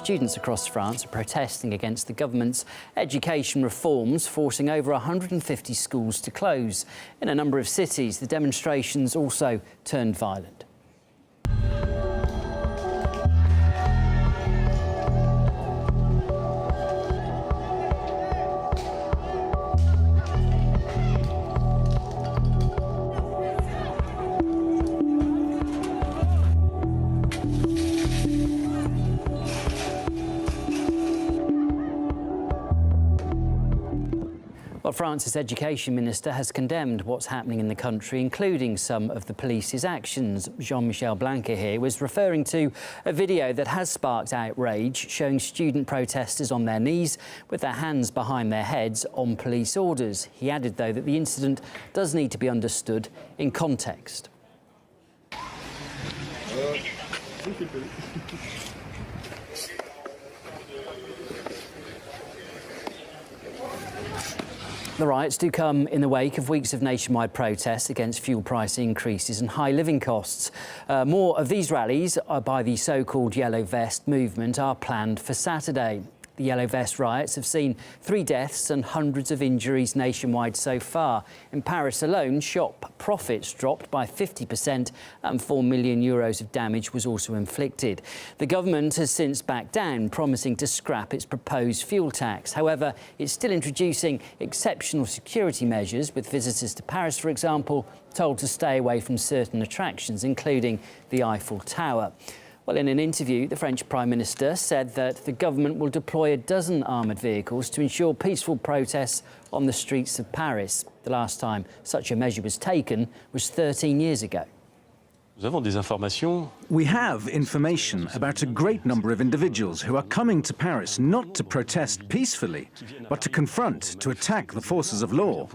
Students across France are protesting against the government's education reforms, forcing over 150 schools to close. In a number of cities, the demonstrations also turned violent. Well, France's education minister has condemned what's happening in the country, including some of the police's actions. Jean-Michel Blanquer here was referring to a video that has sparked outrage, showing student protesters on their knees with their hands behind their heads on police orders. He added, though, that the incident does need to be understood in context. The riots do come in the wake of weeks of nationwide protests against fuel price increases and high living costs. More of these rallies by the so-called Yellow Vest movement are planned for Saturday. The Yellow Vest riots have seen 3 deaths and hundreds of injuries nationwide so far. In Paris alone, shop profits dropped by 50% and €4 million of damage was also inflicted. The government has since backed down, promising to scrap its proposed fuel tax. However, it's still introducing exceptional security measures, with visitors to Paris, for example, told to stay away from certain attractions, including the Eiffel Tower. Well, in an interview, the French Prime Minister said that the government will deploy a dozen armoured vehicles to ensure peaceful protests on the streets of Paris. The last time such a measure was taken was 13 years ago. We have information about a great number of individuals who are coming to Paris not to protest peacefully, but to confront, to attack the forces of law.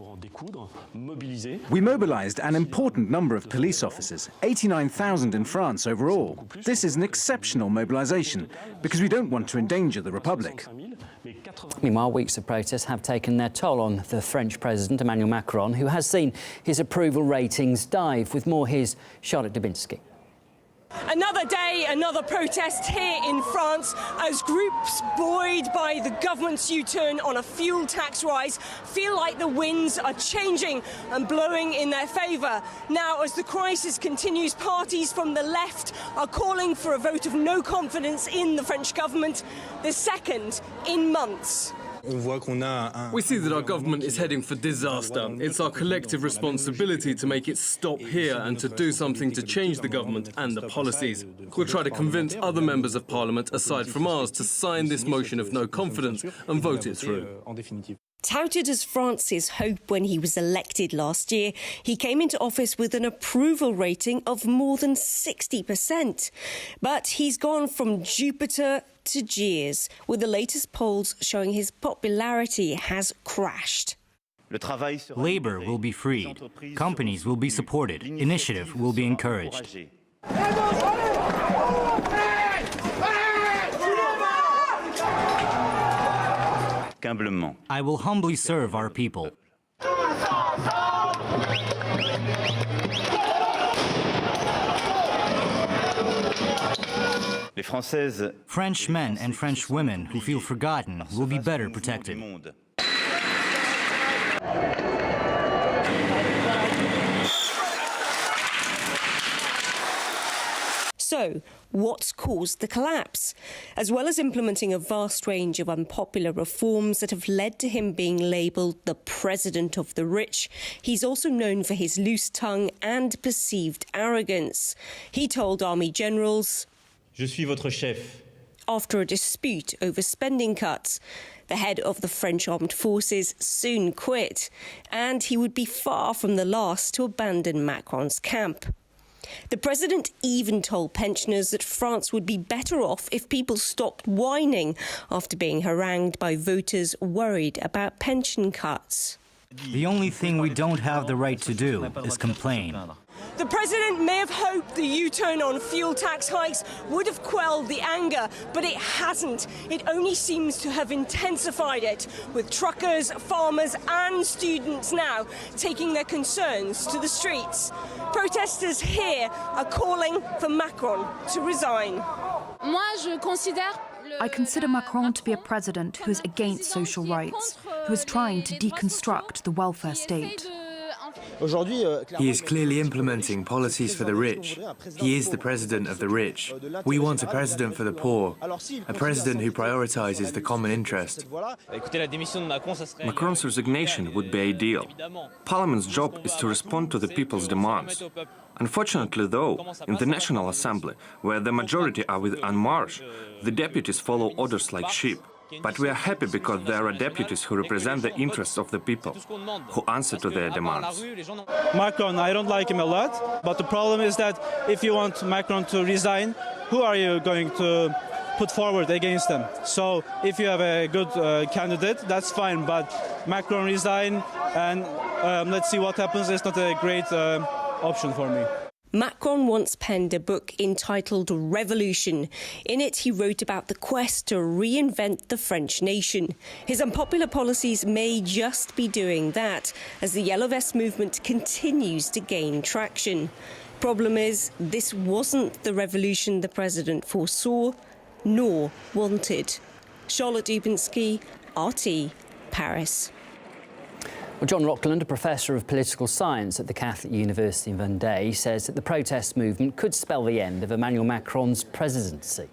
We mobilized an important number of police officers, 89,000 in France overall. This is an exceptional mobilization because we don't want to endanger the Republic. Meanwhile, weeks of protests have taken their toll on the French President, Emmanuel Macron, who has seen his approval ratings dive. With more, here's Charlotte Dubinsky. Another day, another protest here in France as groups buoyed by the government's U-turn on a fuel tax rise feel like the winds are changing and blowing in their favour. Now, as the crisis continues, parties from the left are calling for a vote of no confidence in the French government, the second in months. We see that our government is heading for disaster. It's our collective responsibility to make it stop here and to do something to change the government and the policies. We'll try to convince other members of parliament, aside from ours, to sign this motion of no confidence and vote it through. Touted as France's hope when he was elected last year, he came into office with an approval rating of more than 60%. But he's gone from Jupiter to jeers, with the latest polls showing his popularity has crashed. Labour will be freed, companies will be supported, initiative will be encouraged. I will humbly serve our people. French men and French women who feel forgotten will be better protected. So, what's caused the collapse? As well as implementing a vast range of unpopular reforms that have led to him being labelled the president of the rich, he's also known for his loose tongue and perceived arrogance. He told army generals, "Je suis votre chef." After a dispute over spending cuts. The head of the French armed forces soon quit, and he would be far from the last to abandon Macron's camp. The president even told pensioners that France would be better off if people stopped whining after being harangued by voters worried about pension cuts. The only thing we don't have the right to do is complain. The president may have hoped the U-turn on fuel tax hikes would have quelled the anger, but it hasn't. It only seems to have intensified it, with truckers, farmers and students now taking their concerns to the streets. Protesters here are calling for Macron to resign. I consider Macron to be a president who is against social rights, who is trying to deconstruct the welfare state. He is clearly implementing policies for the rich. He is the president of the rich. We want a president for the poor, a president who prioritizes the common interest. Macron's resignation would be ideal. Parliament's job is to respond to the people's demands. Unfortunately, though, in the National Assembly, where the majority are with En Marche, the deputies follow orders like sheep. But we are happy because there are deputies who represent the interests of the people, who answer to their demands. Macron, I don't like him a lot, but the problem is that if you want Macron to resign, who are you going to put forward against him? So if you have a good candidate, that's fine, but Macron resign and let's see what happens. It's not a great option for me. Macron once penned a book entitled Revolution. In it, he wrote about the quest to reinvent the French nation. His unpopular policies may just be doing that as the Yellow Vest movement continues to gain traction. Problem is, this wasn't the revolution the president foresaw nor wanted. Charlotte Dubinsky, RT, Paris. Well, John Rockland, a professor of political science at the Catholic University in Vendée, says that the protest movement could spell the end of Emmanuel Macron's presidency.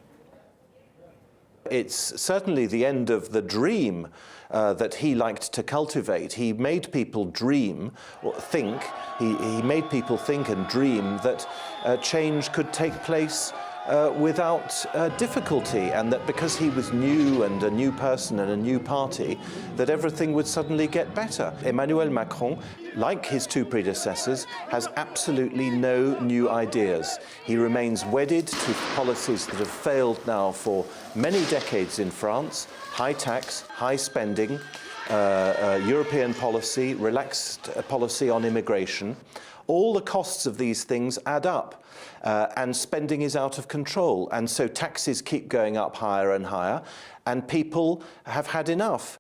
It's certainly the end of the dream that he liked to cultivate. He made people dream or think, he made people think and dream that change could take place without difficulty, and that because he was new and a new person and a new party, that everything would suddenly get better. Emmanuel Macron, like his two predecessors, has absolutely no new ideas. He remains wedded to policies that have failed now for many decades in France: high tax, high spending, European policy, relaxed policy on immigration. All the costs of these things add up, and spending is out of control, and so taxes keep going up higher and higher, and people have had enough.